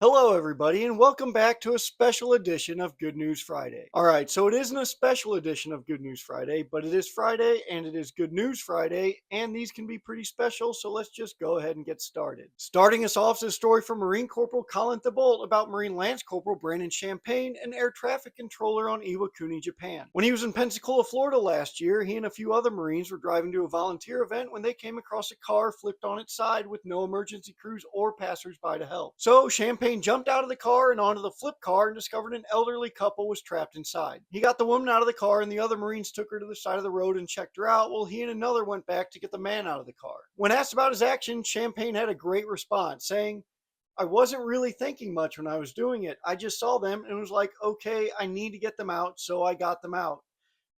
Hello, everybody, and welcome back to a special edition of Good News Friday. All right, so it isn't a special edition of Good News Friday, but it is Friday and it is Good News Friday, and these can be pretty special, so let's just go ahead and get started. Starting us off is a story from Marine Corporal Colin Thibault about Marine Lance Corporal Brandon Champagne, an air traffic controller on Iwakuni, Japan. When he was in Pensacola, Florida last year, he and a few other Marines were driving to a volunteer event when they came across a car flipped on its side with no emergency crews or passersby to help. So Champagne jumped out of the car and onto the flip car and discovered an elderly couple was trapped inside. He got the woman out of the car and the other Marines took her to the side of the road and checked her out while he and another went back to get the man out of the car. When asked about his action, Champagne had a great response, saying, "I wasn't really thinking much when I was doing it. I just saw them and was like, okay, I need to get them out, so I got them out."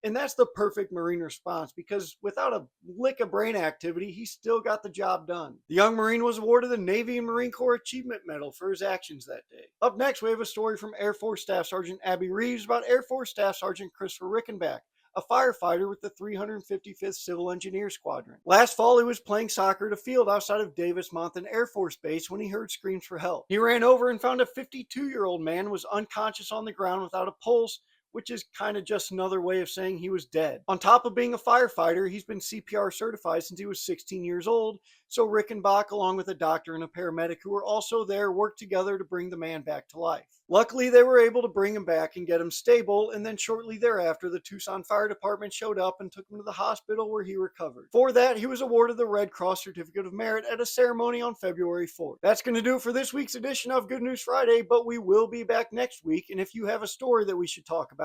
And that's the perfect Marine response because without a lick of brain activity, he still got the job done. The young Marine was awarded the Navy and Marine Corps Achievement Medal for his actions that day. Up next, we have a story from Air Force Staff Sergeant Abby Reeves about Air Force Staff Sergeant Christopher Rickenbach, a firefighter with the 355th Civil Engineer Squadron. Last fall, he was playing soccer at a field outside of Davis-Monthan Air Force Base when he heard screams for help. He ran over and found a 52-year-old man was unconscious on the ground without a pulse, which is kind of just another way of saying he was dead. On top of being a firefighter, he's been CPR certified since he was 16 years old, so Rickenbach, along with a doctor and a paramedic who were also there, worked together to bring the man back to life. Luckily, they were able to bring him back and get him stable, and then shortly thereafter, the Tucson Fire Department showed up and took him to the hospital where he recovered. For that, he was awarded the Red Cross Certificate of Merit at a ceremony on February 4th. That's going to do it for this week's edition of Good News Friday, but we will be back next week, and if you have a story that we should talk about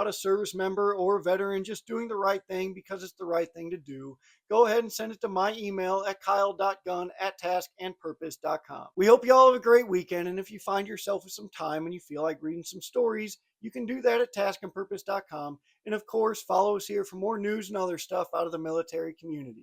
a service member or a veteran just doing the right thing because it's the right thing to do, go ahead and send it to my email at kyle.gunn@taskandpurpose.com. We hope you all have a great weekend, and if you find yourself with some time and you feel like reading some stories, you can do that at taskandpurpose.com. And of course, follow us here for more news and other stuff out of the military community.